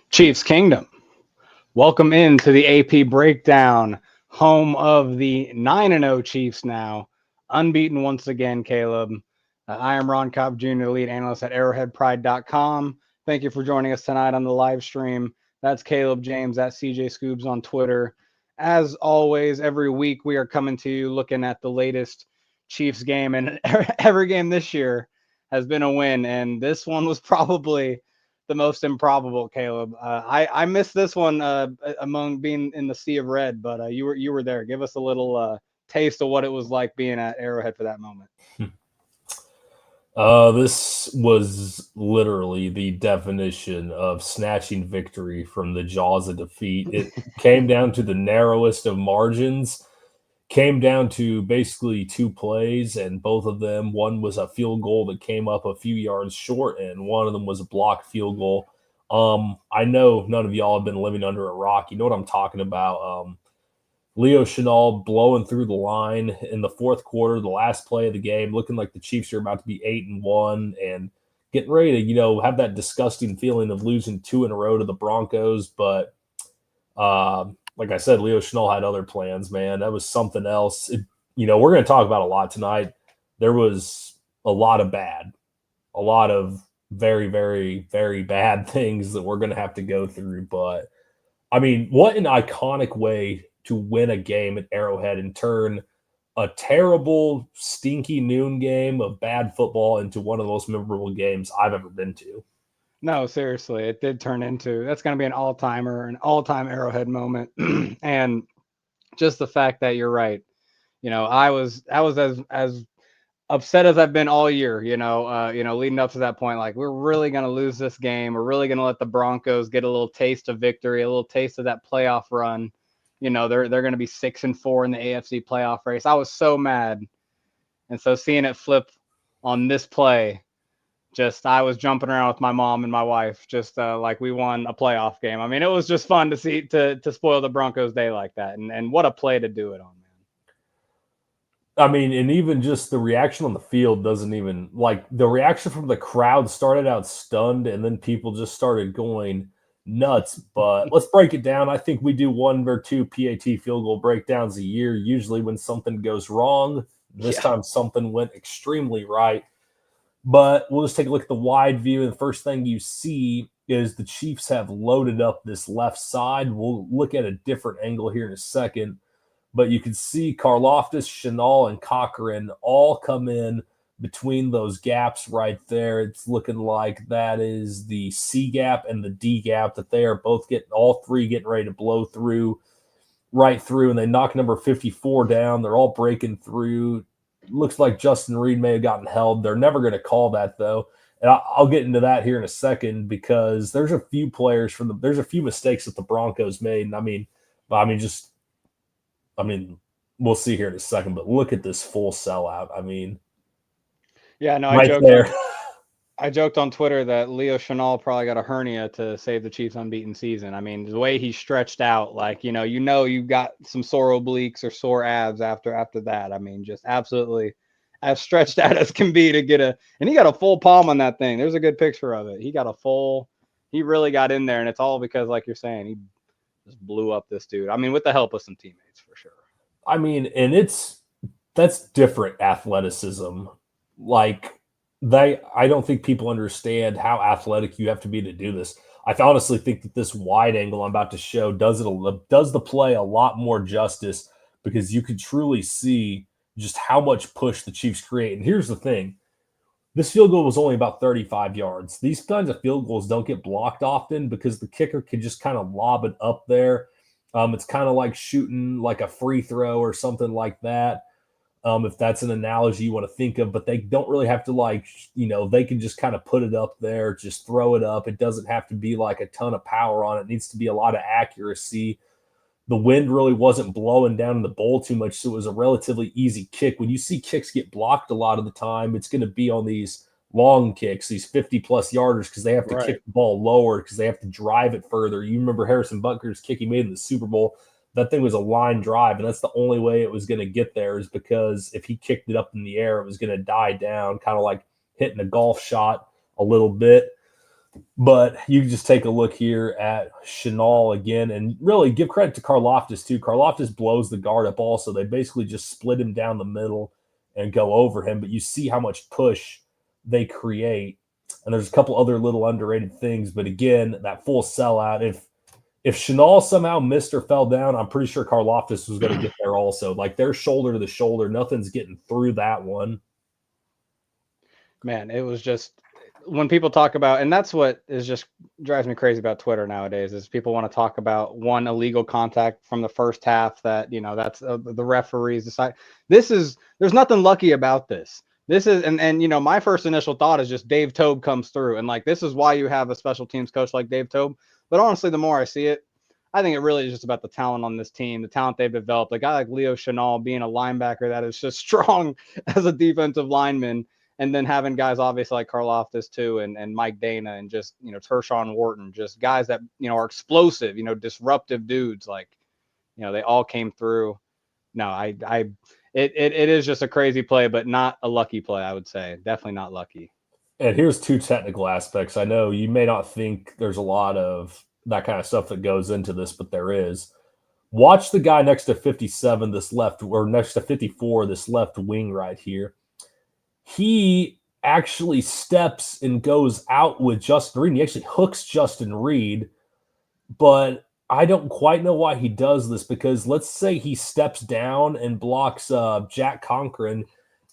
Chiefs Kingdom. Welcome into the AP Breakdown, home of the 9-0 Chiefs now, unbeaten once again, Caleb. I am Ron Kopp Jr., lead analyst at arrowheadpride.com. Thank you for joining us tonight on the live stream. That's Caleb James, at CJ Scoobs on Twitter. As always, every week we are coming to you looking at the latest Chiefs game, and every game this year has been a win, and this one was probably the most improbable, Caleb. I missed this one among being in the sea of red, but you were there. Give us a little taste of what it was like being at Arrowhead for that moment. This was literally the definition of snatching victory from the jaws of defeat. It came down to the narrowest of margins, came down to basically two plays, and both of them, one was a field goal that came up a few yards short, and one of them was a blocked field goal. I know none of y'all have been living under a rock. You know what I'm talking about. Leo Chenal blowing through the line in the fourth quarter, the last play of the game, looking like the Chiefs are about to be 8-1 and getting ready to, have that disgusting feeling of losing two in a row to the Broncos. But like I said, Leo Chenal had other plans, man. That was something else. We're going to talk about a lot tonight. There was a lot of bad, a lot of very, very, very bad things that we're going to have to go through. But, I mean, what an iconic way to win a game at Arrowhead and turn a terrible, stinky noon game of bad football into one of the most memorable games I've ever been to. No, seriously, it did turn into that's going to be an all-timer, an all-time Arrowhead moment, and just the fact that you're right. I was as upset as I've been all year, leading up to that point. Like, we're really going to lose this game. We're really going to let the Broncos get a little taste of victory, a little taste of that playoff run. They're going to be 6-4 in the AFC playoff race. I was so mad. And so seeing it flip on this play, I was jumping around with my mom and my wife, just like we won a playoff game. I mean, it was just fun to see, to spoil the Broncos' day like that. And what a play to do it on, man. I mean, and even just the reaction on the field doesn't even, like, the reaction from the crowd started out stunned, and then people just started going nuts. But let's break it down. I think we do one or two PAT field goal breakdowns a year, usually when something goes wrong. This time something went extremely right. But we'll just take a look at the wide view, and the first thing you see is the Chiefs have loaded up this left side. We'll look at a different angle here in a second. But you can see Karlaftis, Chenal, and Cochran all come in between those gaps right there. It's looking like that is the C gap and the D gap, that they are both all three getting ready to blow through, right through, and they knock number 54 down. They're all breaking through. Looks like Justin Reed may have gotten held. They're never going to call that, though. And I'll get into that here in a second, because there's a few there's a few mistakes that the Broncos made. And I mean, we'll see here in a second, but look at this full sellout. I mean, yeah, no, right there. I joked on Twitter that Leo Chenal probably got a hernia to save the Chiefs' unbeaten season. I mean, the way he stretched out, like, you got some sore obliques or sore abs after that. I mean, just absolutely as stretched out as can be to get and he got a full palm on that thing. There's a good picture of it. He really got in there, and it's all because, like you're saying, he just blew up this dude. I mean, with the help of some teammates, for sure. I mean, and that's different athleticism. Like, I don't think people understand how athletic you have to be to do this. I honestly think that this wide angle I'm about to show does the play a lot more justice, because you could truly see just how much push the Chiefs create. And here's the thing. This field goal was only about 35 yards. These kinds of field goals don't get blocked often, because the kicker can just kind of lob it up there. It's kind of like shooting like a free throw or something like that. If that's an analogy you want to think of, but they don't really have to, they can just kind of put it up there, just throw it up. It doesn't have to be like a ton of power on it. It needs to be a lot of accuracy. The wind really wasn't blowing down in the bowl too much, so it was a relatively easy kick. When you see kicks get blocked a lot of the time, it's going to be on these long kicks, these 50-plus yarders, because they have to kick the ball lower, because they have to drive it further. You remember Harrison Butker's kick he made in the Super Bowl? That thing was a line drive, and that's the only way it was going to get there, is because if he kicked it up in the air, it was going to die down, kind of like hitting a golf shot a little bit. But you can just take a look here at Chenal again and really give credit to Karlaftis too. Karlaftis blows the guard up also. They basically just split him down the middle and go over him. But you see how much push they create. And there's a couple other little underrated things. But again, that full sellout. If Chenal somehow missed or fell down, I'm pretty sure Karlaftis was going to get there also. Like they're shoulder to the shoulder. Nothing's getting through that one. Man, it was just when people talk about, and that's what is just drives me crazy about Twitter nowadays, is people want to talk about one illegal contact from the first half that, that's the referees decide. There's nothing lucky about this. This is, and my first initial thought is just Dave Tobe comes through, and like this is why you have a special teams coach like Dave Tobe. But honestly, the more I see it, I think it really is just about the talent on this team, the talent they've developed. A guy like Leo Chenal being a linebacker that is just strong as a defensive lineman, and then having guys obviously like Karlaftis too, and Mike Dana, and just Tershawn Wharton, just guys that are explosive, disruptive dudes. Like they all came through. No, it is just a crazy play, but not a lucky play. I would say definitely not lucky. And here's two technical aspects. I know you may not think there's a lot of that kind of stuff that goes into this, but there is. Watch the guy next to 57, this left, or next to 54, this left wing right here. He actually steps and goes out with Justin Reed. He actually hooks Justin Reed, but I don't quite know why he does this, because let's say he steps down and blocks Jack Conklin.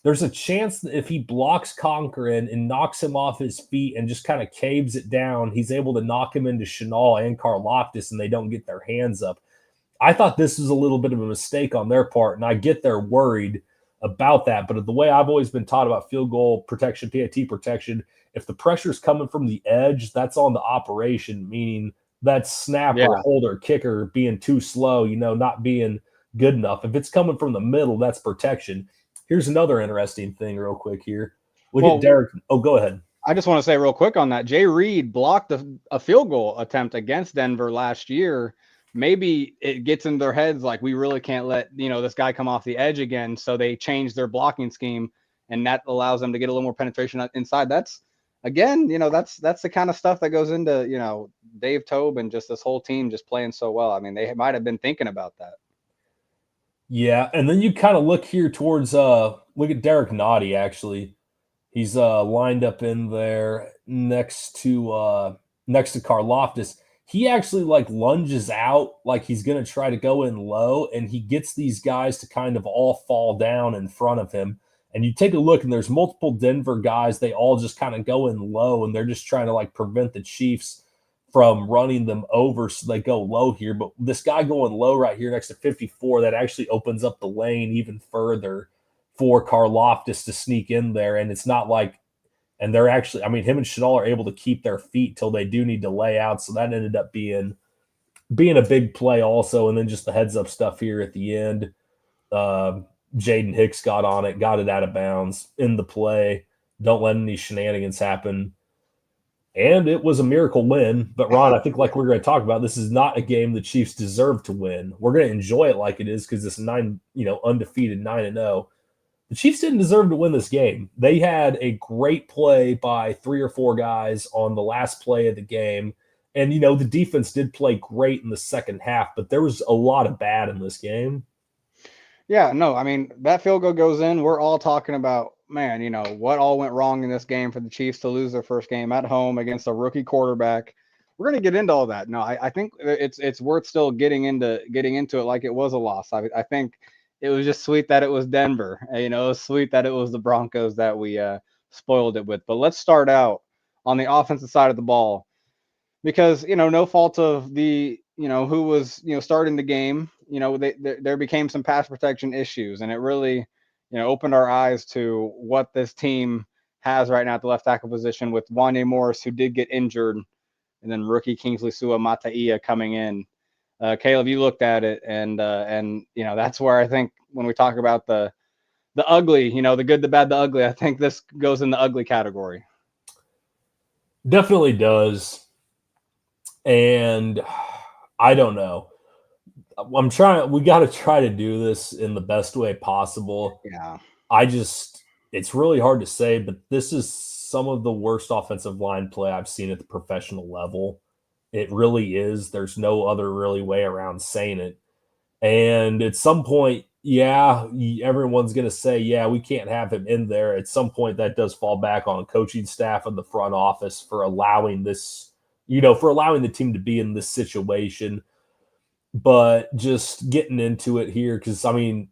There's a chance that if he blocks Conklin and knocks him off his feet and just kind of caves it down, he's able to knock him into Chenal and Karlaftis, and they don't get their hands up. I thought this was a little bit of a mistake on their part, and I get they're worried about that. But the way I've always been taught about field goal protection, PAT protection, if the pressure's coming from the edge, that's on the operation, meaning that snapper, holder, kicker being too slow, not being good enough. If it's coming from the middle, that's protection. Here's another interesting thing real quick here. Look at Derek. Oh, go ahead. I just want to say real quick on that. Jay Reed blocked a field goal attempt against Denver last year. Maybe it gets in their heads like, we really can't let, this guy come off the edge again. So they change their blocking scheme, and that allows them to get a little more penetration inside. That's, again, that's the kind of stuff that goes into, Dave Tobe and just this whole team just playing so well. I mean, they might have been thinking about that. Yeah, and then you kind of look here towards look at Derek Nottie, actually. He's lined up in there next to Karlaftis. He actually like lunges out like he's going to try to go in low, and he gets these guys to kind of all fall down in front of him. And you take a look, and there's multiple Denver guys. They all just kind of go in low, and they're just trying to like prevent the Chiefs from running them over, so they go low here. But this guy going low right here next to 54, that actually opens up the lane even further for Karlaftis to sneak in there. And it's not like, and they're actually, I mean, him and Chenal are able to keep their feet till they do need to lay out. So that ended up being a big play also. And then just the heads up stuff here at the end. Jaden Hicks got on it, got it out of bounds in the play. Don't let any shenanigans happen. And it was a miracle win. But, Ron, I think like we're going to talk about, this is not a game the Chiefs deserve to win. We're going to enjoy it like it is because it's undefeated 9-0. The Chiefs didn't deserve to win this game. They had a great play by 3 or 4 guys on the last play of the game. And, the defense did play great in the second half, but there was a lot of bad in this game. Yeah, no, I mean, that field goal goes in. We're all talking about, man, what all went wrong in this game for the Chiefs to lose their first game at home against a rookie quarterback. We're going to get into all that. No, I think it's worth still getting into it like it was a loss. I think it was just sweet that it was Denver. It was sweet that it was the Broncos that we spoiled it with. But let's start out on the offensive side of the ball, because no fault of the who was starting the game. There became some pass protection issues, and it really opened our eyes to what this team has right now at the left tackle position with Wanya Morris, who did get injured, and then rookie Kingsley Sua-Mataia coming in. Caleb, you looked at it, and that's where I think when we talk about the ugly, the good, the bad, the ugly, I think this goes in the ugly category. Definitely does. And I don't know. We got to try to do this in the best way possible. Yeah. It's really hard to say, but this is some of the worst offensive line play I've seen at the professional level. It really is. There's no other really way around saying it. And at some point, yeah, everyone's going to say, yeah, we can't have him in there. At some point, that does fall back on coaching staff and the front office for allowing this, for allowing the team to be in this situation. But just getting into it here, because, I mean,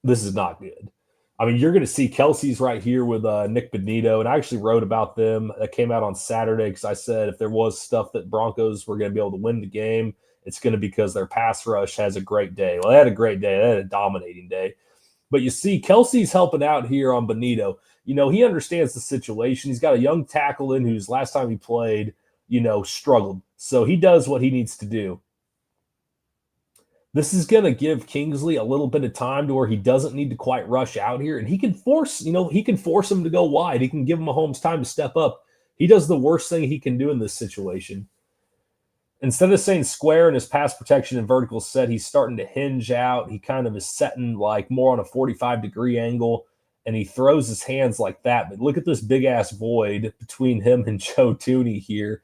this is not good. I mean, you're going to see Kelsey's right here with Nick Benito, and I actually wrote about them. That came out on Saturday because I said if there was stuff that Broncos were going to be able to win the game, it's going to be because their pass rush has a great day. Well, they had a great day. They had a dominating day. But you see Kelsey's helping out here on Benito. He understands the situation. He's got a young tackle in who's last time he played, struggled. So he does what he needs to do. This is going to give Kingsley a little bit of time to where he doesn't need to quite rush out here. And he can force him to go wide. He can give Mahomes time to step up. He does the worst thing he can do in this situation. Instead of saying square in his pass protection and vertical set, he's starting to hinge out. He kind of is setting like more on a 45-degree angle, and he throws his hands like that. But look at this big-ass void between him and Joe Thuney here.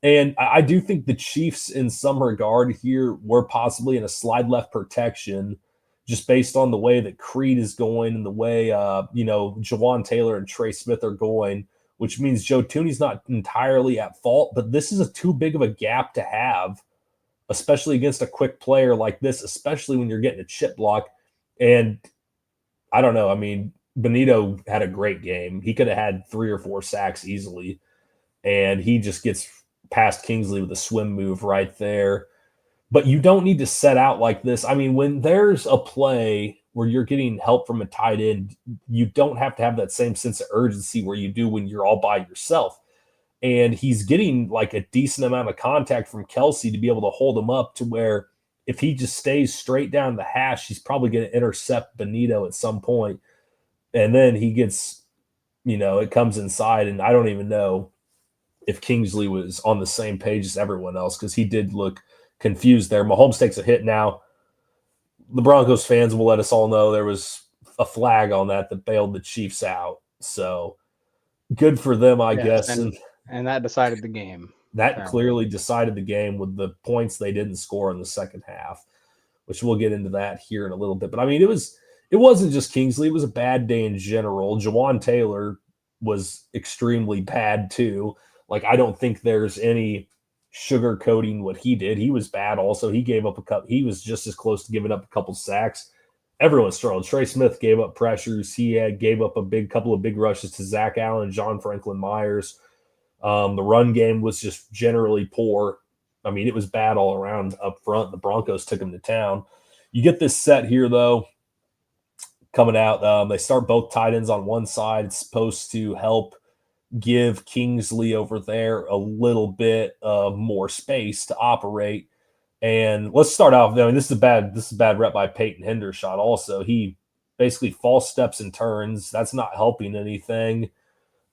And I do think the Chiefs, in some regard here, were possibly in a slide left protection just based on the way that Creed is going and the way, Jawan Taylor and Trey Smith are going, which means Joe Thuney's not entirely at fault. But this is too big of a gap to have, especially against a quick player like this, especially when you're getting a chip block. And I don't know. I mean, Benito had a great game. He could have had 3 or 4 sacks easily, and he just gets past Kingsley with a swim move right there. But you don't need to set out like this. I mean, when there's a play where you're getting help from a tight end, you don't have to have that same sense of urgency where you do when you're all by yourself. And he's getting like a decent amount of contact from Kelsey to be able to hold him up to where if he just stays straight down the hash, he's probably going to intercept Benito at some point. And then he gets, it comes inside, and I don't even know if Kingsley was on the same page as everyone else because he did look confused there. Mahomes takes a hit now. The Broncos fans will let us all know there was a flag on that bailed the Chiefs out. So good for them, I guess. And that decided the game. That clearly decided the game with the points they didn't score in the second half, which we'll get into that here in a little bit. But I mean, it wasn't just Kingsley. It was a bad day in general. Jawan Taylor was extremely bad too. Like, I don't think there's any sugarcoating what he did. He was bad also. He gave up a couple. He was just as close to giving up a couple sacks. Everyone struggled. Trey Smith gave up pressures. He gave up a couple of big rushes to Zach Allen, John Franklin Myers. The run game was just generally poor. I mean, it was bad all around up front. The Broncos took him to town. You get this set here, though, coming out. They start both tight ends on one side. It's supposed to help give Kingsley over there a little bit more space to operate. And let's start off. I mean, this is a bad rep by Peyton Hendershot. Also, he basically false steps and turns. That's not helping anything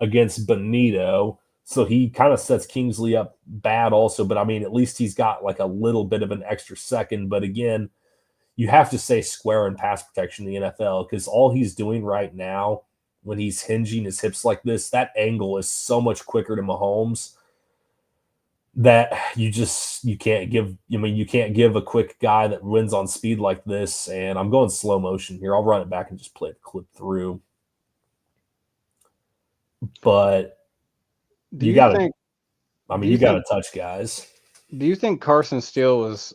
against Benito. So he kind of sets Kingsley up bad also. But I mean, at least he's got like a little bit of an extra second. But again, you have to say square in pass protection in the NFL because all he's doing right now when he's hinging his hips like this, that angle is so much quicker to Mahomes that you can't give a quick guy that wins on speed like this. And I'm going slow motion here. I'll run it back and just play the clip through. But you got to touch guys. Do you think Carson Steele was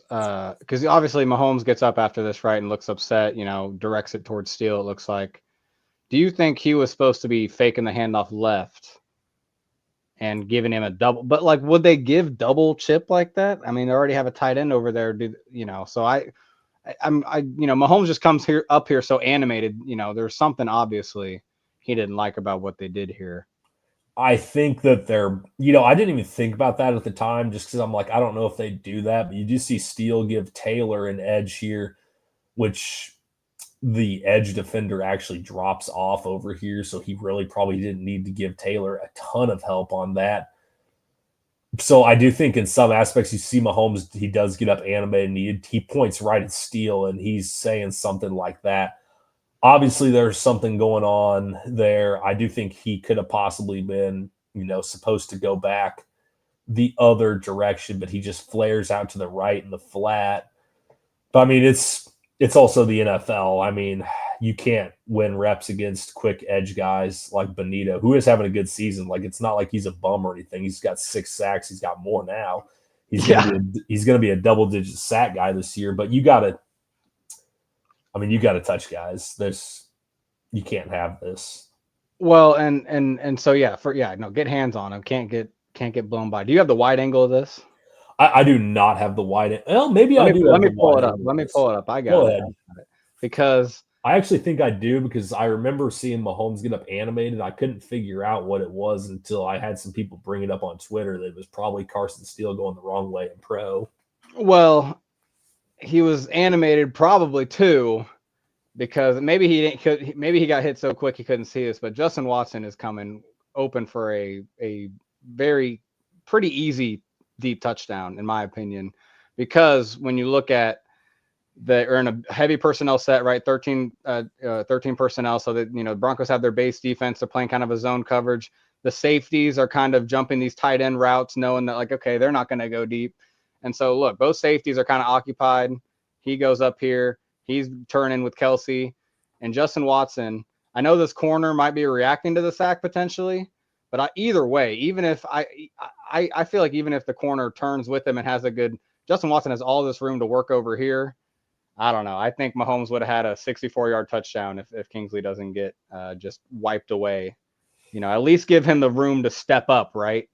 because obviously Mahomes gets up after this, right, and looks upset, directs it towards Steele, it looks like. Do you think he was supposed to be faking the handoff left and giving him a double? But like, would they give double chip like that? I mean, they already have a tight end over there, So Mahomes just comes up here so animated. There's something obviously he didn't like about what they did here. I think that I didn't even think about that at the time just because I'm like, I don't know if they do that. But you do see Steele give Taylor an edge here, which the edge defender actually drops off over here. So he really probably didn't need to give Taylor a ton of help on that. So I do think in some aspects you see Mahomes, he does get up animated and he points right at Steele and he's saying something like that. obviously there's something going on there. I do think he could have possibly been, supposed to go back the other direction, but he just flares out to the right in the flat. But I mean, it's also the NFL. I mean, you can't win reps against quick edge guys like Benito, who is having a good season. Like, it's not like he's a bum or anything. He's got 6 sacks. He's got more now. Yeah. He's gonna be a double digit sack guy this year. But you gotta touch guys. You can't have this. Well, and so yeah, no, get hands on him. Can't get blown by. Do you have the wide angle of this? I do not have the wide. Well, maybe Let I me do let have me the pull wide it up. angle. Let me pull it up. I got Go it. ahead. Because I actually think I do, because I remember seeing Mahomes get up animated. I couldn't figure out what it was until I had some people bring it up on Twitter that it was probably Carson Steele going the wrong way in pro. well, he was animated probably too, because maybe maybe he got hit so quick he couldn't see us. But Justin Watson is coming open for a very pretty easy deep touchdown, in my opinion, because when you look at they're in a heavy personnel set, right? 13 personnel. So that, the Broncos have their base defense. They're playing kind of a zone coverage. The safeties are kind of jumping these tight end routes, knowing that, like, okay, they're not going to go deep. And so, look, both safeties are kind of occupied. He goes up here. He's turning with Kelsey and Justin Watson. I know this corner might be reacting to the sack potentially, but either way, even if I feel like even if the corner turns with him and has a good, Justin Watson has all this room to work over here. I don't know. I think Mahomes would have had a 64-yard touchdown if Kingsley doesn't get just wiped away. At least give him the room to step up, right?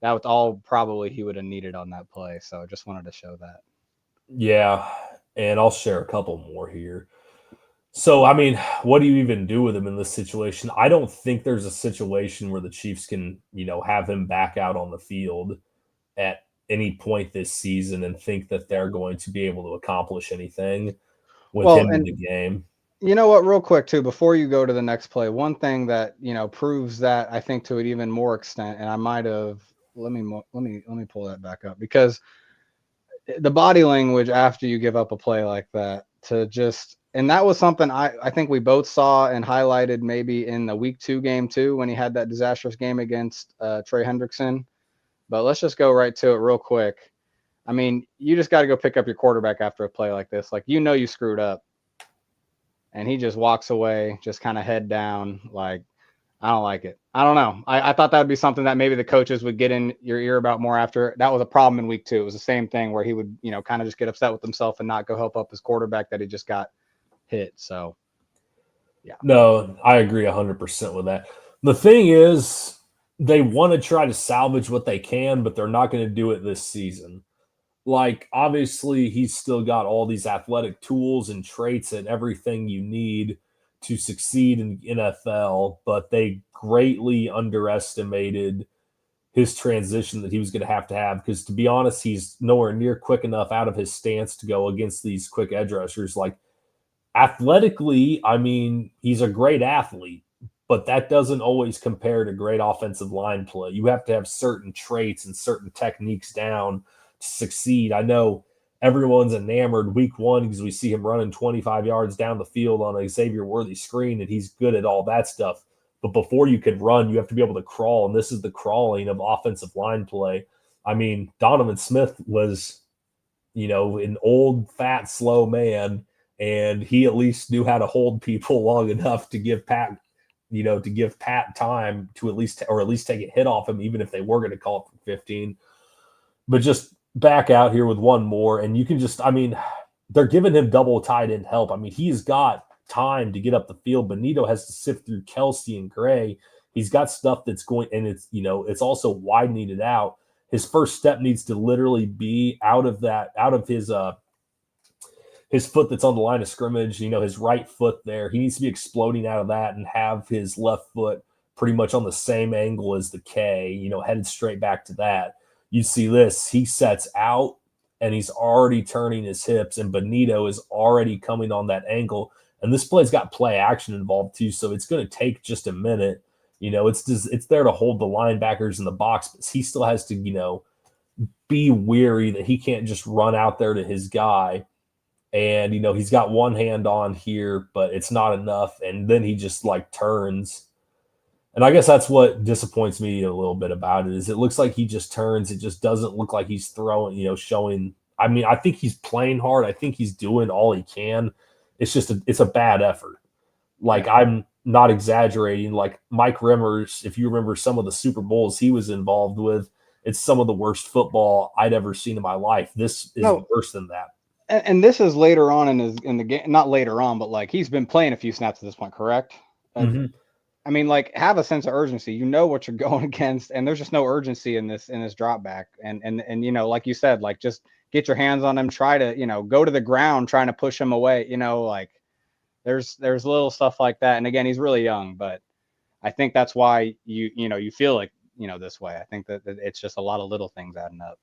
That was all probably he would have needed on that play. So I just wanted to show that. Yeah, and I'll share a couple more here. So, I mean, what do you even do with him in this situation? I don't think there's a situation where the Chiefs can, have him back out on the field at any point this season and think that they're going to be able to accomplish anything with Well, him in and the game. you know what, real quick too, before you go to the next play, one thing that proves that, I think, to an even more extent, and I might have let me pull that back up, because the body language after you give up a play like that, to just, and that was something I think we both saw and highlighted maybe in the week 2 game too, when he had that disastrous game against Trey Hendrickson. But let's just go right to it real quick. I mean, you just got to go pick up your quarterback after a play like this. Like, you screwed up. And he just walks away, just kind of head down. Like, I don't like it. I don't know. I thought that would be something that maybe the coaches would get in your ear about more after. That was a problem in week 2. It was the same thing where he would, kind of just get upset with himself and not go help up his quarterback that he just got hit. So, yeah. No, I agree 100% with that. The thing is, they want to try to salvage what they can, but they're not going to do it this season. Like, obviously, he's still got all these athletic tools and traits and everything you need to succeed in the NFL, but they greatly underestimated his transition that he was going to have. Because, to be honest, he's nowhere near quick enough out of his stance to go against these quick edge rushers. Like, athletically, I mean, he's a great athlete, but that doesn't always compare to great offensive line play. You have to have certain traits and certain techniques down to succeed. I know everyone's enamored week 1 because we see him running 25 yards down the field on a Xavier Worthy screen, and he's good at all that stuff. But before you can run, you have to be able to crawl, and this is the crawling of offensive line play. I mean, Donovan Smith was, an old, fat, slow man, and he at least knew how to hold people long enough to give Pat time to at least take a hit off him, even if they were going to call it for 15. But just back out here with one more, and you can just, I mean, they're giving him double tight end help. I mean, he's got time to get up the field. Benito has to sift through Kelsey and Gray. He's got stuff that's going, and it's also widening it out. His first step needs to literally be out of his foot that's on the line of scrimmage, his right foot there. He needs to be exploding out of that and have his left foot pretty much on the same angle as the K, headed straight back to that. You see this, he sets out and he's already turning his hips, and Benito is already coming on that angle. And this play's got play action involved too, so it's going to take just a minute. It's there to hold the linebackers in the box, but he still has to, be weary that he can't just run out there to his guy and he's got one hand on here, but it's not enough, and then he just like turns. And I guess that's what disappoints me a little bit about it is it looks like he just turns. It just doesn't look like he's throwing, showing. I mean, I think he's playing hard. I think he's doing all he can. It's just it's a bad effort. Like, Yeah. I'm not exaggerating. Like Mike Rimmers, if you remember some of the Super Bowls he was involved with, it's some of the worst football I'd ever seen in my life. This is No, worse than that. and this is later on in the game, not later on, but like he's been playing a few snaps at this point, correct? Mm-hmm. I mean, like have a sense of urgency. You know what you're going against, and there's just no urgency in this drop back. And like you said, like just get your hands on him, try to go to the ground, trying to push him away. Like there's little stuff like that. And again, he's really young, but I think that's why you feel like this way. I think that it's just a lot of little things adding up.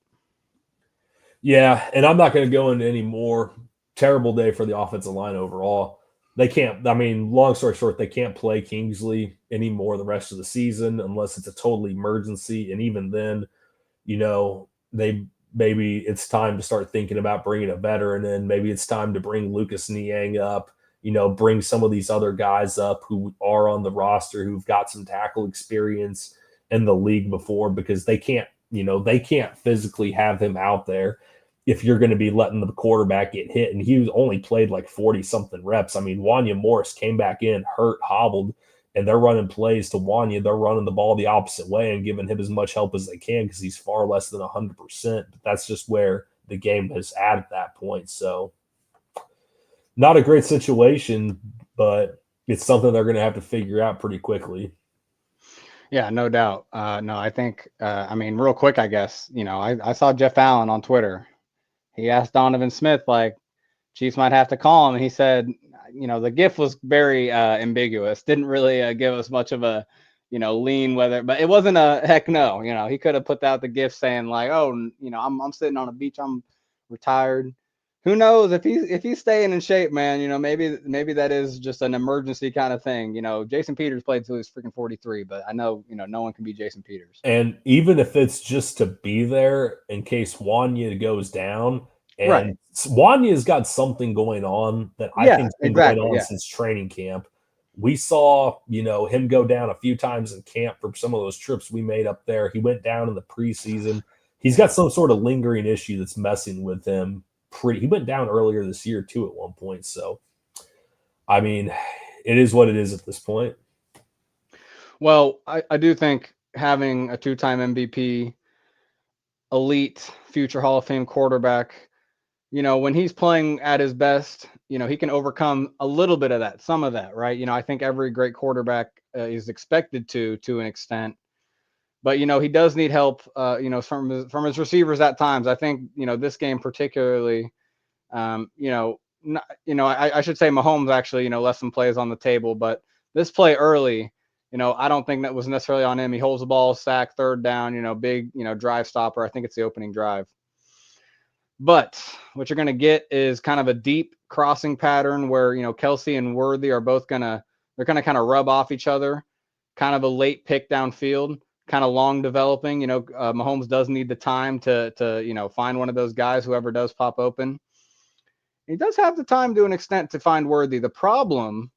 Yeah, and I'm not going to go into any more. Terrible day for the offensive line overall. They can't. I mean, long story short, they can't play Kingsley anymore the rest of the season unless it's a total emergency. And even then, they maybe it's time to start thinking about bringing a veteran in. Maybe it's time to bring Lucas Niang up. Bring some of these other guys up who are on the roster who've got some tackle experience in the league before, because they can't. They can't physically have him out there if you're going to be letting the quarterback get hit. And he only played like 40 something reps. I mean, Wanya Morris came back in hurt, hobbled, and they're running plays to Wanya. They're running the ball the opposite way and giving him as much help as they can because he's far less than 100%. But that's just where the game is at that point. So not a great situation, but it's something they're going to have to figure out pretty quickly. Yeah, no doubt. No, I think. I mean, real quick, I guess. I saw Jeff Allen on Twitter. He asked Donovan Smith, like, Chiefs might have to call him. And he said, the GIF was very ambiguous. Didn't really give us much of a, lean whether, but it wasn't a heck no. He could have put out the GIF saying like, oh, I'm sitting on a beach, I'm retired. Who knows if he's staying in shape, man? Maybe that is just an emergency kind of thing. Jason Peters played till he was freaking 43, but I know no one can be Jason Peters. And even if it's just to be there in case Wanya goes down, Right. and Wanya's got something going on that I Yeah. think's been going Exactly. on Yeah. since training camp. We saw, him go down a few times in camp for some of those trips we made up there. He went down in the preseason. He's got some sort of lingering issue that's messing with him. He went down earlier this year too at one point. So, I mean, it is what it is at this point. Well, I do think having a two-time MVP, elite, future Hall of Fame quarterback, when he's playing at his best, he can overcome a little bit of that, some of that, right? I think every great quarterback is expected to an extent, but he does need help, from his receivers at times. I think this game particularly, I should say Mahomes actually left some plays on the table, but this play early, I don't think that was necessarily on him. He holds the ball, sack, third down, big drive stopper. I think it's the opening drive. But what you're going to get is kind of a deep crossing pattern where, Kelsey and Worthy are both they're going to kind of rub off each other, kind of a late pick downfield, kind of long developing. Mahomes does need the time to find one of those guys, whoever does pop open. He does have the time to an extent to find Worthy. The problem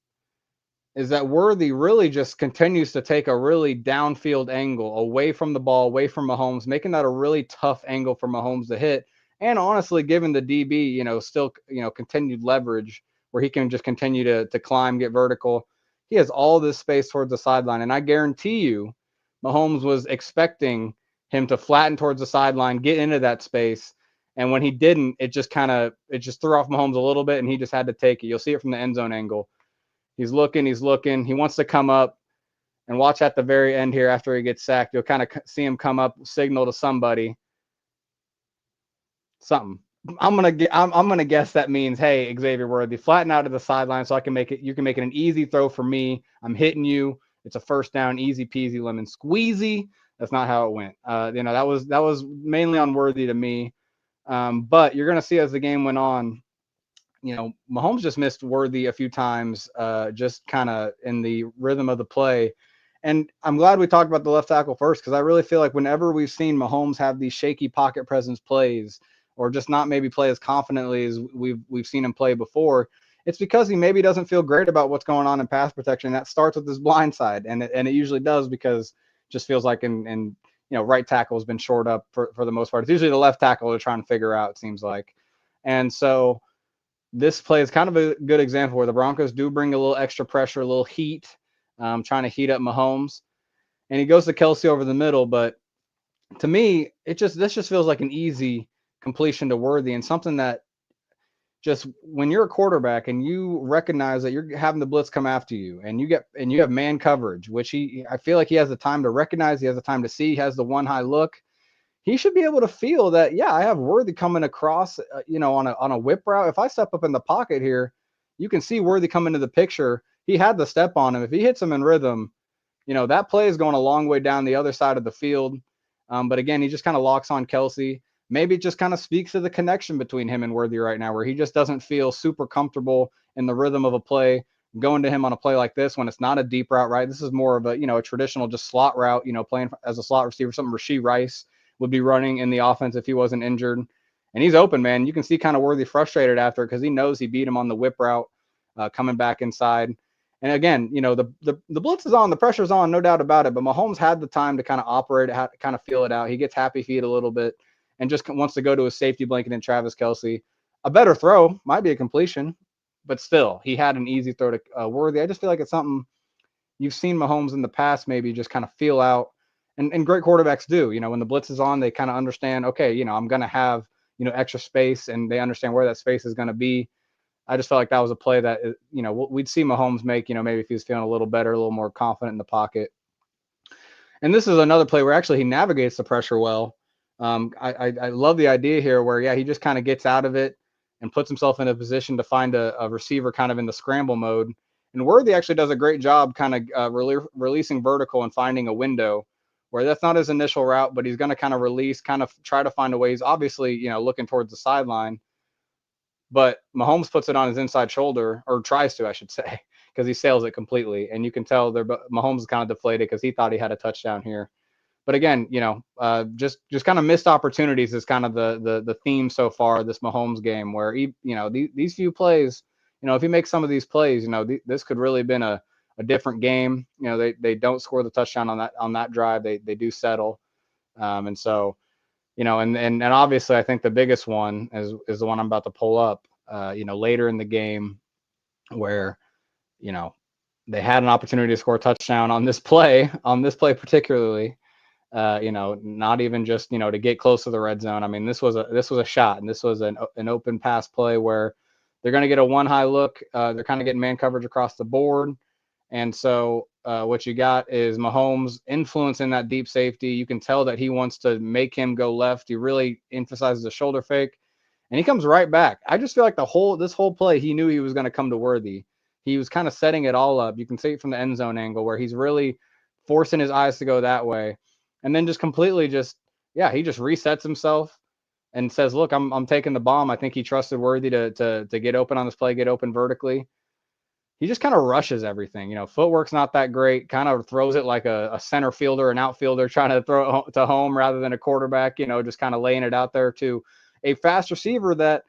is that Worthy really just continues to take a really downfield angle away from the ball, away from Mahomes, making that a really tough angle for Mahomes to hit. And honestly, giving the DB, still, continued leverage where he can just continue to climb, get vertical. He has all this space towards the sideline. And I guarantee you, Mahomes was expecting him to flatten towards the sideline, get into that space. And when he didn't, it just threw off Mahomes a little bit, and he just had to take it. You'll see it from the end zone angle. He's looking. He wants to come up, and watch at the very end here after he gets sacked. You'll kind of see him come up, signal to somebody. Something. I'm gonna guess that means, hey, Xavier Worthy, flatten out to the sideline so I can make it. You can make it an easy throw for me. I'm hitting you. It's a first down, easy peasy lemon squeezy. That's not how it went. That was mainly on Worthy to me. But you're gonna see as the game went on, Mahomes just missed Worthy a few times, just kind of in the rhythm of the play. And I'm glad we talked about the left tackle first, because I really feel like whenever we've seen Mahomes have these shaky pocket presence plays, or just not maybe play as confidently as we've seen him play before, it's because he maybe doesn't feel great about what's going on in pass protection. That starts with his blind side, and it usually does, because it just feels like in right tackle has been shored up for the most part. It's usually the left tackle they're trying to figure out, it seems like. And so this play is kind of a good example where the Broncos do bring a little extra pressure, a little heat, trying to heat up Mahomes. And he goes to Kelsey over the middle, but to me, this just feels like an easy completion to Worthy, and something that just when you're a quarterback and you recognize that you're having the blitz come after you, and you have man coverage, which I feel like he has the time to recognize, he has the time to see, he has the one high look. He should be able to feel that, yeah, I have Worthy coming across, on a whip route. If I step up in the pocket here, you can see Worthy come into the picture. He had the step on him. If he hits him in rhythm, that play is going a long way down the other side of the field. But again, he just kind of locks on Kelsey. Maybe it just kind of speaks to the connection between him and Worthy right now, where he just doesn't feel super comfortable in the rhythm of a play, going to him on a play like this when it's not a deep route, right? This is more of a traditional just slot route, playing as a slot receiver, something Rashee Rice would be running in the offense if he wasn't injured. And he's open, man. You can see kind of Worthy frustrated after, because he knows he beat him on the whip route, coming back inside. And again, the blitz is on, the pressure's on, no doubt about it. But Mahomes had the time to kind of operate it, kind of feel it out. He gets happy feet a little bit and just wants to go to his safety blanket and Travis Kelsey. A better throw might be a completion, but still, he had an easy throw to Worthy. I just feel like it's something you've seen Mahomes in the past maybe just kind of feel out. And great quarterbacks do. When the blitz is on, they kind of understand, okay, I'm going to have, extra space, and they understand where that space is going to be. I just felt like that was a play that, we'd see Mahomes make, maybe if he was feeling a little better, a little more confident in the pocket. And this is another play where actually he navigates the pressure well. I love the idea here where, yeah, he just kind of gets out of it and puts himself in a position to find a receiver kind of in the scramble mode. And Worthy actually does a great job kind of releasing vertical and finding a window where that's not his initial route, but he's going to kind of release, kind of try to find a way. He's obviously, looking towards the sideline. But Mahomes puts it on his inside shoulder, or tries to, I should say, because he sails it completely. And you can tell Mahomes is kind of deflated because he thought he had a touchdown here. But again, just kind of missed opportunities is kind of the theme so far this Mahomes game, where these few plays, if he makes some of these plays, this could really have been a different game. They don't score the touchdown on that drive. They do settle, and so. And obviously I think the biggest one is the one I'm about to pull up, later in the game where, they had an opportunity to score a touchdown on this play particularly, not even just, to get close to the red zone. I mean, this was a shot, and this was an open pass play where they're going to get a one high look. They're kind of getting man coverage across the board. And so what you got is Mahomes influencing that deep safety. You can tell that he wants to make him go left. He really emphasizes the shoulder fake, and he comes right back. I just feel like this whole play, he knew he was going to come to Worthy. He was kind of setting it all up. You can see it from the end zone angle where he's really forcing his eyes to go that way, and then just completely he just resets himself and says, "Look, I'm taking the bomb." I think he trusted Worthy to get open on this play, get open vertically. He just kind of rushes everything. Footwork's not that great, kind of throws it like a center fielder, an outfielder trying to throw it to home rather than a quarterback, just kind of laying it out there to a fast receiver that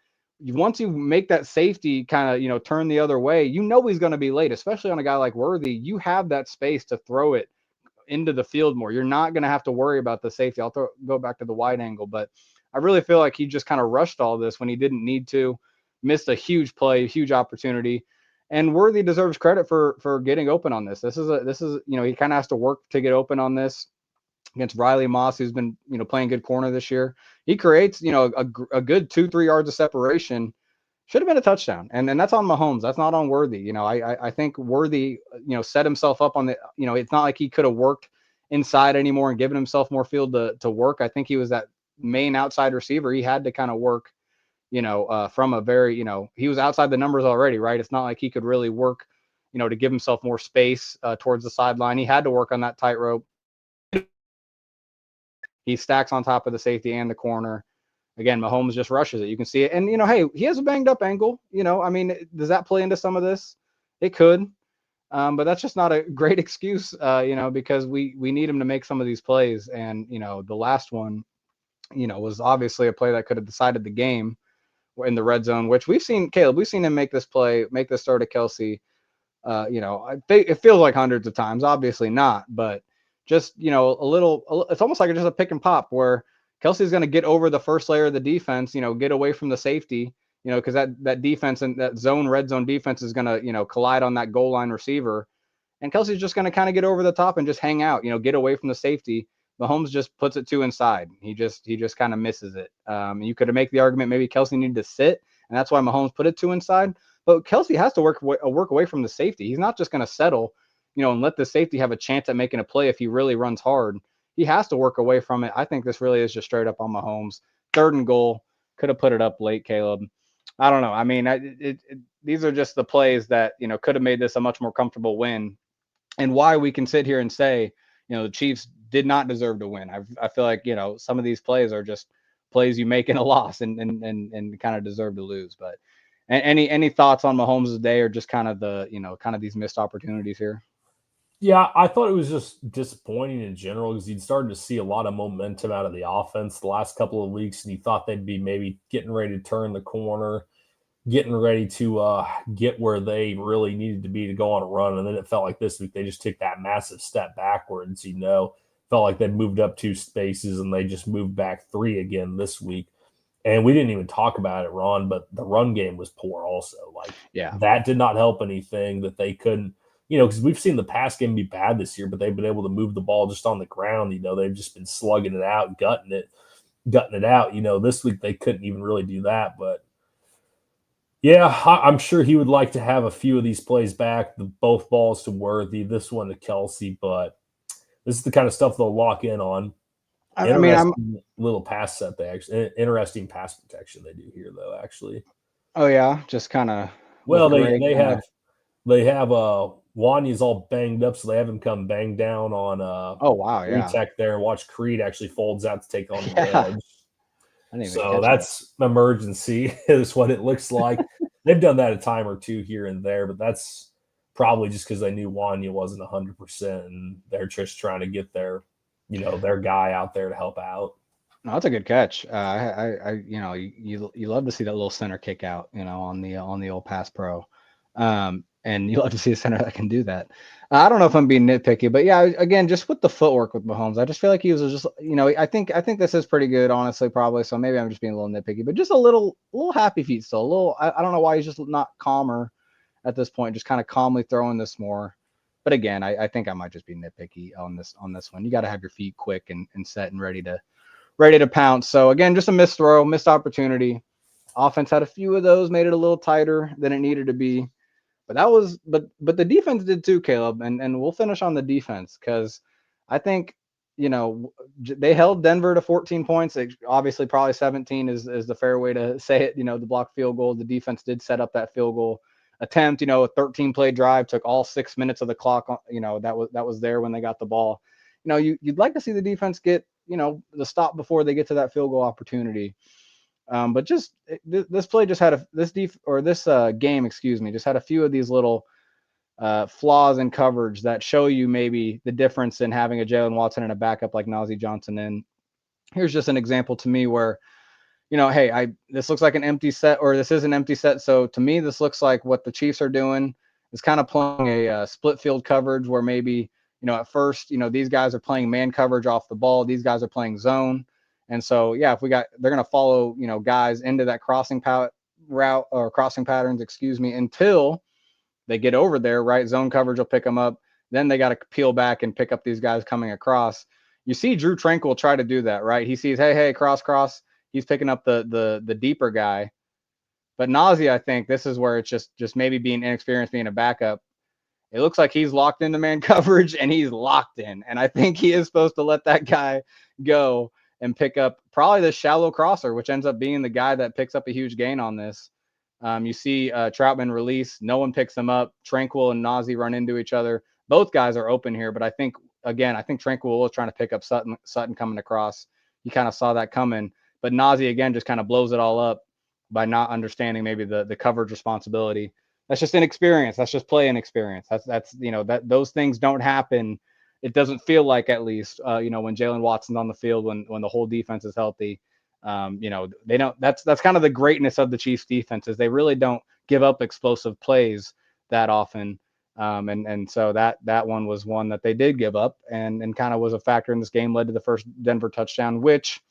once you make that safety kind of, turn the other way, he's going to be late, especially on a guy like Worthy. You have that space to throw it into the field more. You're not going to have to worry about the safety. I'll go back to the wide angle, but I really feel like he just kind of rushed all this when he didn't need to, missed a huge play, huge opportunity. And Worthy deserves credit for getting open on this. This is he kind of has to work to get open on this against Riley Moss, who's been playing good corner this year. He creates a good 2-3 yards of separation. Should have been a touchdown, and that's on Mahomes. That's not on Worthy. I think Worthy set himself up on the it's not like he could have worked inside anymore and given himself more field to work. I think he was that main outside receiver. He had to kind of work from a very, he was outside the numbers already, right? It's not like he could really work, to give himself more space towards the sideline. He had to work on that tightrope. He stacks on top of the safety and the corner. Again, Mahomes just rushes it. You can see it. And, hey, he has a banged up ankle. I mean, does that play into some of this? It could. But that's just not a great excuse, because we need him to make some of these plays. And, the last one was obviously a play that could have decided the game in the red zone, which Caleb, we've seen him make this throw to Kelsey. It feels like hundreds of times, obviously not, but just, it's almost like just a pick and pop where Kelsey's going to get over the first layer of the defense, get away from the safety, because that defense and that red zone defense is going to, collide on that goal line receiver. And Kelsey's just going to kind of get over the top and just hang out, get away from the safety. Mahomes just puts it to inside. He just kind of misses it. You could make the argument maybe Kelsey needed to sit, and that's why Mahomes put it to inside. But Kelsey has to work away from the safety. He's not just going to settle, and let the safety have a chance at making a play if he really runs hard. He has to work away from it. I think this really is just straight up on Mahomes. 3rd and goal. Could have put it up late, Caleb. I don't know. I mean, these are just the plays that, could have made this a much more comfortable win, and why we can sit here and say, the Chiefs did not deserve to win. I feel like, some of these plays are just plays you make in a loss and kind of deserve to lose. But any thoughts on Mahomes' day, or just kind of kind of these missed opportunities here? Yeah, I thought it was just disappointing in general because you'd started to see a lot of momentum out of the offense the last couple of weeks, and you thought they'd be maybe getting ready to turn the corner, getting ready to get where they really needed to be to go on a run. And then it felt like this week they just took that massive step backwards, felt like they moved up 2 spaces and they just moved back 3 again this week. And we didn't even talk about it, Ron, but the run game was poor also. That did not help anything that they couldn't, because we've seen the pass game be bad this year, but they've been able to move the ball just on the ground. They've just been slugging it out, gutting it out. This week they couldn't even really do that. But yeah, I'm sure he would like to have a few of these plays back, both balls to Worthy, this one to Kelsey, but this is the kind of stuff they'll lock in on. Little pass set interesting pass protection they do here though, actually. Oh yeah, just kind of. Well, they have Wanya's all banged up, so they have him come bang down on oh wow, Creed yeah. Tech there. Watch Creed actually folds out to take on the edge. So that's that. Emergency is what it looks like. They've done that a time or two here and there, but that's probably just because they knew Wanya wasn't 100%, and they're just trying to get their guy out there to help out. No, that's a good catch. You love to see that little center kick out, on the old pass pro, and you love to see a center that can do that. I don't know if I'm being nitpicky, but yeah, again, just with the footwork with Mahomes, I just feel like he was just, I think this is pretty good, honestly, probably. So maybe I'm just being a little nitpicky, but just a little happy feet still. A little, I don't know why he's just not calmer at this point, just kind of calmly throwing this more. But again, I think I might just be nitpicky on this one. You got to have your feet quick and set and ready to pounce. So again, just a missed throw, missed opportunity. Offense had a few of those, made it a little tighter than it needed to be. But but the defense did too, Caleb. And we'll finish on the defense because I think, they held Denver to 14 points. Obviously, probably 17 is the fair way to say it. The blocked field goal. The defense did set up that field goal attempt. A 13-play drive took all 6 minutes of the clock. That was there when they got the ball. You'd like to see the defense get the stop before they get to that field goal opportunity. But just this play just had this game, just had a few of these little flaws in coverage that show you maybe the difference in having a Jalen Watson and a backup like Najee Johnson. And here's just an example to me where, hey, this looks like an empty set, or this is an empty set. So to me, this looks like what the Chiefs are doing is kind of playing a split field coverage where maybe, at first, these guys are playing man coverage off the ball. These guys are playing zone. And so, yeah, they're going to follow, guys into that crossing route or crossing patterns, until they get over there, right? Zone coverage will pick them up. Then they got to peel back and pick up these guys coming across. You see Drew Tranquil try to do that, right? He sees, hey, cross. He's picking up the deeper guy. But Najee, I think this is where it's just maybe being inexperienced, being a backup. It looks like he's locked into man coverage and he's locked in. And I think he is supposed to let that guy go and pick up probably the shallow crosser, which ends up being the guy that picks up a huge gain on this. You see Troutman release. No one picks him up. Tranquil and Najee run into each other. Both guys are open here, but I think Tranquil was trying to pick up Sutton coming across. You kind of saw that coming. But Najee, again, just kind of blows it all up by not understanding maybe the coverage responsibility. That's just inexperience. That's just play inexperience. That's those things don't happen, it doesn't feel like, at least, when Jalen Watson's on the field, when the whole defense is healthy. They don't. That's kind of the greatness of the Chiefs defense, is they really don't give up explosive plays that often. And so that one was one that they did give up, and kind of was a factor in this game, led to the first Denver touchdown, which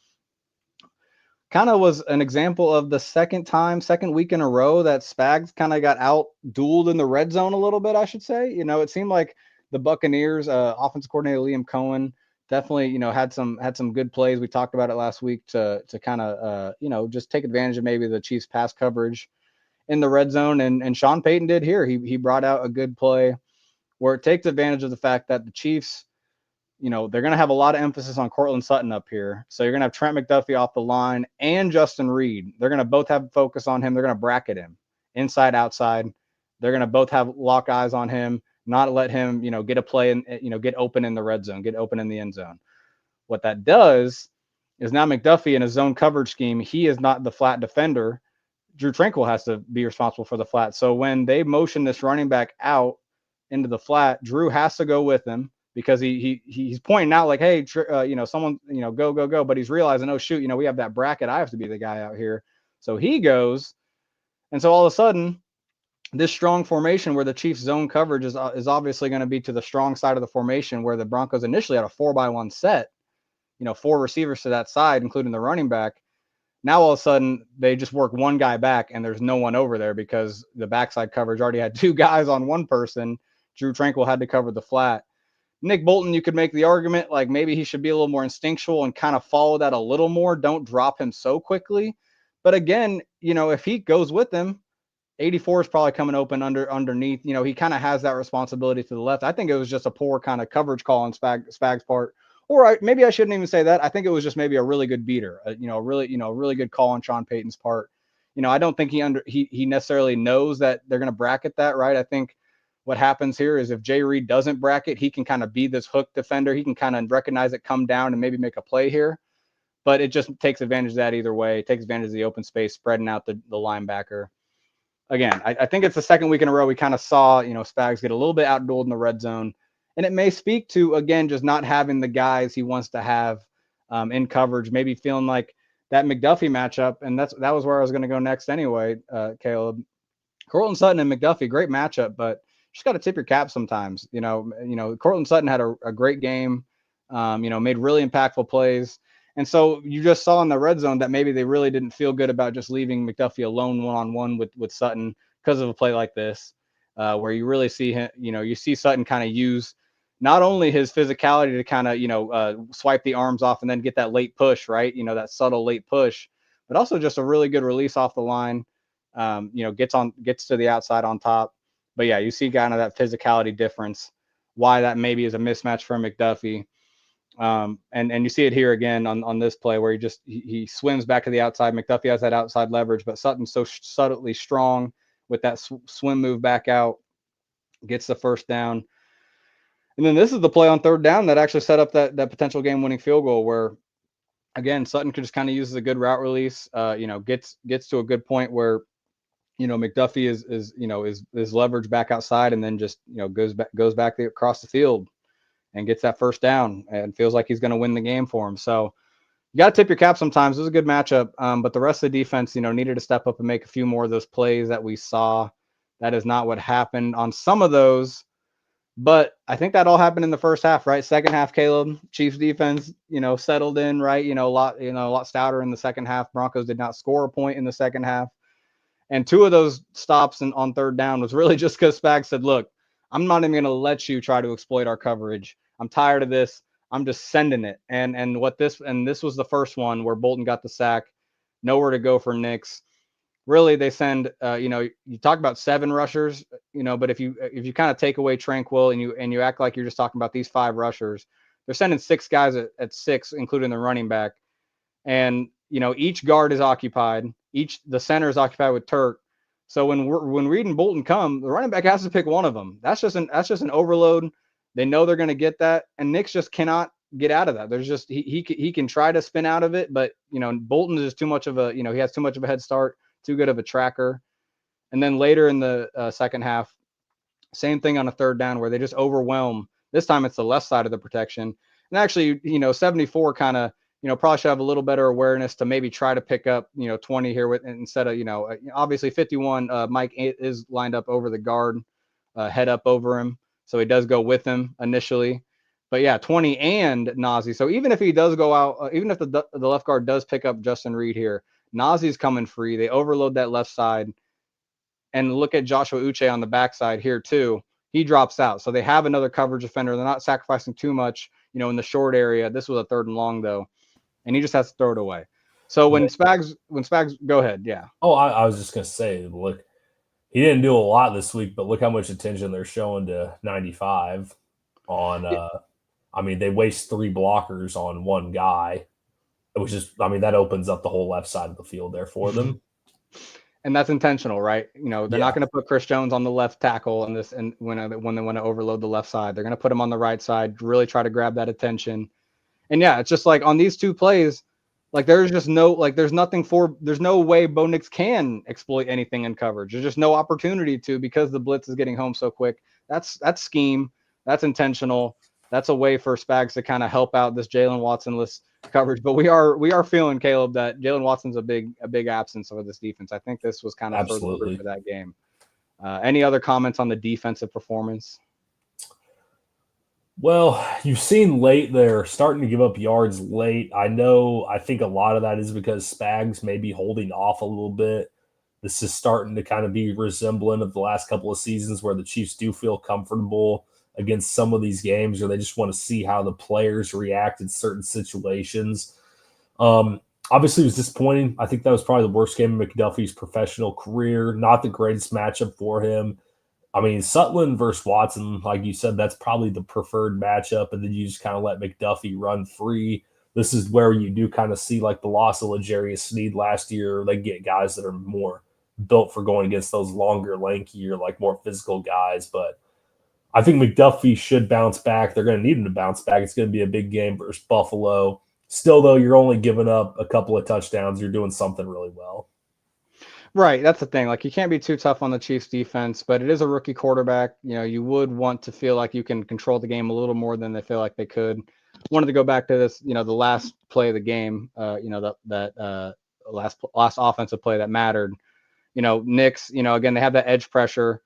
kind of was an example of the second week in a row that Spags kind of got out dueled in the red zone a little bit, I should say. It seemed like the Buccaneers, offensive coordinator Liam Cohen, definitely, had some good plays. We talked about it last week to kind of, just take advantage of maybe the Chiefs pass coverage in the red zone. And Sean Payton did here. He brought out a good play where it takes advantage of the fact that the Chiefs, they're going to have a lot of emphasis on Courtland Sutton up here. So you're going to have Trent McDuffie off the line and Justin Reed. They're going to both have focus on him. They're going to bracket him inside, outside. They're going to both have lock eyes on him, not let him, get a play and, get open in the red zone, get open in the end zone. What that does is now McDuffie in a zone coverage scheme, he is not the flat defender. Drew Tranquill has to be responsible for the flat. So when they motion this running back out into the flat, Drew has to go with him, because he's pointing out like, hey, someone, go. But he's realizing, oh, shoot, we have that bracket. I have to be the guy out here. So he goes. And so all of a sudden, this strong formation where the Chiefs zone coverage is obviously going to be to the strong side of the formation, where the Broncos initially had a 4-by-1 set, 4 receivers to that side, including the running back. Now all of a sudden they just work one guy back and there's no one over there, because the backside coverage already had 2 guys on one person. Drew Tranquill had to cover the flat. Nick Bolton, you could make the argument like maybe he should be a little more instinctual and kind of follow that a little more. Don't drop him so quickly. But again, if he goes with him, 84 is probably coming open underneath. He kind of has that responsibility to the left. I think it was just a poor kind of coverage call on Spag's part. Or maybe I shouldn't even say that. I think it was just maybe a really good beater, really good call on Sean Payton's part. I don't think he necessarily knows that they're going to bracket that, right? I think what happens here is if Jay Reed doesn't bracket, he can kind of be this hook defender. He can kind of recognize it, come down, and maybe make a play here. But it just takes advantage of that either way. It takes advantage of the open space, spreading out the linebacker. Again, I think it's the second week in a row we kind of saw, Spags get a little bit outdueled in the red zone. And it may speak to, again, just not having the guys he wants to have in coverage, maybe feeling like that McDuffie matchup. And that was where I was going to go next anyway, Caleb. Courtland Sutton and McDuffie, great matchup, but just got to tip your cap sometimes. Courtland Sutton had a great game, made really impactful plays. And so you just saw in the red zone that maybe they really didn't feel good about just leaving McDuffie alone one-on-one with Sutton because of a play like this, where you really see him, you see Sutton kind of use not only his physicality to kind of, swipe the arms off and then get that late push, right? That subtle late push, but also just a really good release off the line, gets to the outside on top. But yeah, you see kind of that physicality difference, why that maybe is a mismatch for McDuffie. And you see it here again on this play where he swims back to the outside. McDuffie has that outside leverage, but Sutton's so subtly strong with that swim move back out, gets the first down. And then this is the play on third down that actually set up that potential game-winning field goal, where again Sutton could just kind of uses a good route release, gets to a good point where McDuffie is leveraged back outside, and then just goes back across the field and gets that first down and feels like he's going to win the game for him. So you got to tip your cap sometimes. It was a good matchup, but the rest of the defense, needed to step up and make a few more of those plays that we saw. That is not what happened on some of those, but I think that all happened in the first half, right? Second half, Caleb, Chiefs defense, settled in, right? A lot stouter in the second half. Broncos did not score a point in the second half. And 2 of those stops on third down was really just because Spags said, look, I'm not even going to let you try to exploit our coverage. I'm tired of this. I'm just sending it. And this was the first one where Bolton got the sack. Nowhere to go for Nix. Really, they send, you talk about 7 rushers, but if you kind of take away Tranquill and you act like you're just talking about these 5 rushers, they're sending 6 guys at 6, including the running back. And, each guard is occupied. The center is occupied with Turk. So when Reed and Bolton come, the running back has to pick one of them. That's just an overload. They know they're going to get that, and Nix just cannot get out of that. There's just he can try to spin out of it, but Bolton is too much of a he has too much of a head start, too good of a tracker. And then later in the second half, same thing on a third down where they just overwhelm This time it's the left side of the protection. And actually, 74 kind of, probably should have a little better awareness to maybe try to pick up, 20 here with instead of, obviously 51. Mike is lined up over the guard, head up over him, so he does go with him initially. But yeah, 20 and Nazi. So even if he does go out, even if the left guard does pick up Justin Reed here, Nazi's coming free. They overload that left side, and look at Joshua Uche on the backside here too. He drops out, so they have another coverage defender. They're not sacrificing too much, in the short area. This was a 3rd and long though, and he just has to throw it away. So when Spags, go ahead, yeah. Oh, I was just gonna say, look, he didn't do a lot this week, but look how much attention they're showing to 95 on. They waste 3 blockers on one guy, which is, that opens up the whole left side of the field there for them. And that's intentional, right? They're not going to put Chris Jones on the left tackle in this, and when they want to overload the left side, they're going to put him on the right side, really try to grab that attention. And yeah, it's just like on these 2 plays, like there's no way Bo Nix can exploit anything in coverage. There's just no opportunity to, because the blitz is getting home so quick. That's scheme. That's intentional. That's a way for Spags to kind of help out this Jalen Watson-less coverage. But we are feeling, Caleb, that Jalen Watson's a big absence of this defense. I think this was kind of further for that game. Any other comments on the defensive performance? Well, you've seen late they're starting to give up yards late. I think a lot of that is because Spags may be holding off a little bit. This is starting to kind of be resemblant of the last couple of seasons where the Chiefs do feel comfortable against some of these games, or they just want to see how the players react in certain situations. Obviously, it was disappointing. I think that was probably the worst game of McDuffie's professional career. Not the greatest matchup for him. Sutton versus Watson, like you said, that's probably the preferred matchup, and then you just kind of let McDuffie run free. This is where you do kind of see like the loss of L'Jarius Sneed last year. They get guys that are more built for going against those longer, lankier, like more physical guys, but I think McDuffie should bounce back. They're going to need him to bounce back. It's going to be a big game versus Buffalo. Still, though, you're only giving up a couple of touchdowns. You're doing something really well. Right. That's the thing. Like, you can't be too tough on the Chiefs defense, but it is a rookie quarterback. You would want to feel like you can control the game a little more than they feel like they could. Wanted to go back to this, the last play of the game, that last offensive play that mattered. Knicks, again, they have that edge pressure.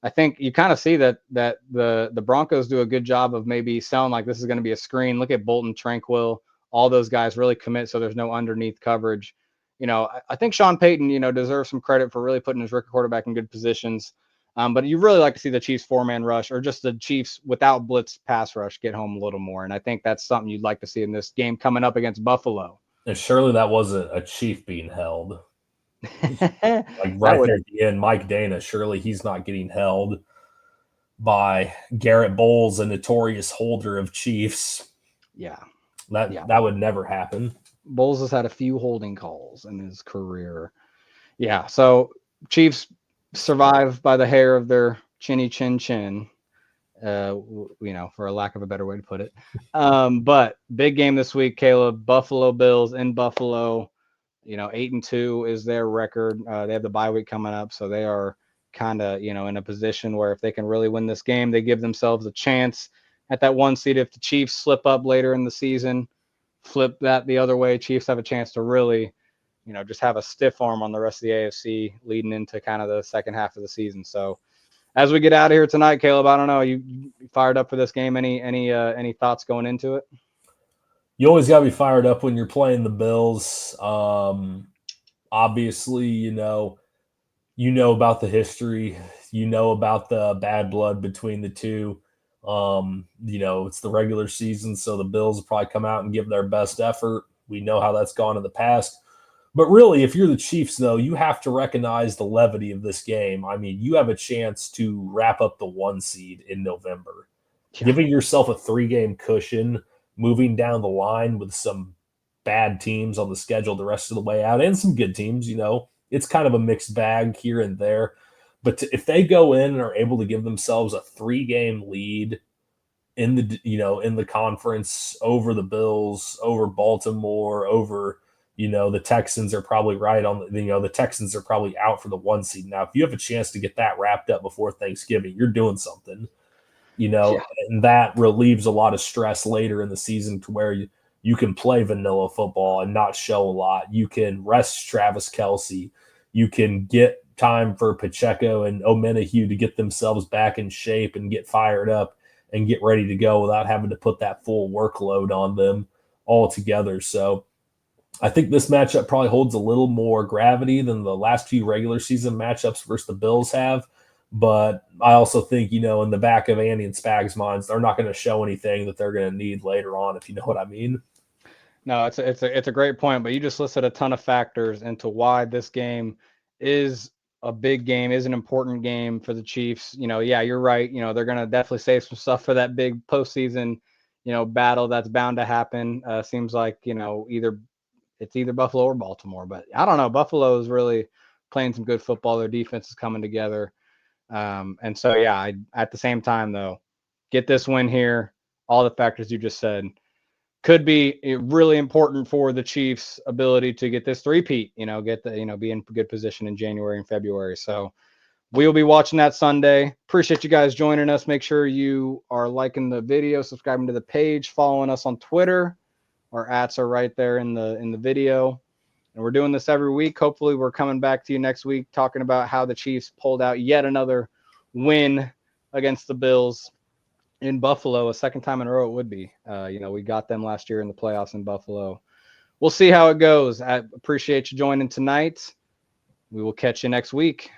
I think you kind of see that the Broncos do a good job of maybe sound like this is going to be a screen. Look at Bolton, Tranquil, all those guys really commit, so there's no underneath coverage. I think Sean Payton, deserves some credit for really putting his rookie quarterback in good positions. But you really like to see the Chiefs 4-man rush, or just the Chiefs without blitz pass rush, get home a little more. And I think that's something you'd like to see in this game coming up against Buffalo. And surely that wasn't a Chief being held. Like right there at the end, Mike Dana, surely he's not getting held by Garrett Bowles, a notorious holder of Chiefs. Yeah. That would never happen. Bowles has had a few holding calls in his career. Yeah, so Chiefs survive by the hair of their chinny chin, for a lack of a better way to put it. But big game this week, Caleb. Buffalo Bills in Buffalo. 8-2 is their record. They have the bye week coming up, so they are kind of, in a position where if they can really win this game, they give themselves a chance at that 1 seed. If the Chiefs slip up later in the season, flip that the other way, Chiefs have a chance to really, just have a stiff arm on the rest of the AFC leading into kind of the second half of the season. So as we get out of here tonight, Caleb, I don't know, you fired up for this game? Any thoughts going into it? You always got to be fired up when you're playing the Bills. Obviously, you know about the history, about the bad blood between the two. It's the regular season, so the Bills will probably come out and give their best effort. We know how that's gone in the past. But really, if you're the Chiefs, though, you have to recognize the levity of this game. You have a chance to wrap up the 1 seed in November. Yeah. Giving yourself a 3-game cushion, moving down the line with some bad teams on the schedule the rest of the way out, and some good teams, it's kind of a mixed bag here and there. But if they go in and are able to give themselves a 3-game lead in the conference over the Bills, over Baltimore, over, the Texans are probably right on the Texans are probably out for the 1 seed. Now, if you have a chance to get that wrapped up before Thanksgiving, you're doing something. Yeah. and that relieves a lot of stress later in the season to where you can play vanilla football and not show a lot. You can rest Travis Kelce. You can get time for Pacheco and Omenahue to get themselves back in shape and get fired up and get ready to go without having to put that full workload on them all together. So I think this matchup probably holds a little more gravity than the last few regular season matchups versus the Bills have. But I also think, in the back of Andy and Spag's minds, they're not going to show anything that they're going to need later on, if you know what I mean. No, it's a great point, but you just listed a ton of factors into why this game is a big game, is an important game for the Chiefs. Yeah, you're right. They're gonna definitely save some stuff for that big postseason, battle that's bound to happen. Seems like either Buffalo or Baltimore, but I don't know. Buffalo is really playing some good football. Their defense is coming together, and so yeah. At the same time though, get this win here. All the factors you just said could be really important for the Chiefs' ability to get this three-peat, be in good position in January and February. So we'll be watching that Sunday. Appreciate you guys joining us. Make sure you are liking the video, subscribing to the page, following us on Twitter. Our ats are right there in the video. And we're doing this every week. Hopefully we're coming back to you next week talking about how the Chiefs pulled out yet another win against the Bills in Buffalo, a second time in a row it would be. We got them last year in the playoffs in Buffalo. We'll see how it goes. I appreciate you joining tonight. We will catch you next week.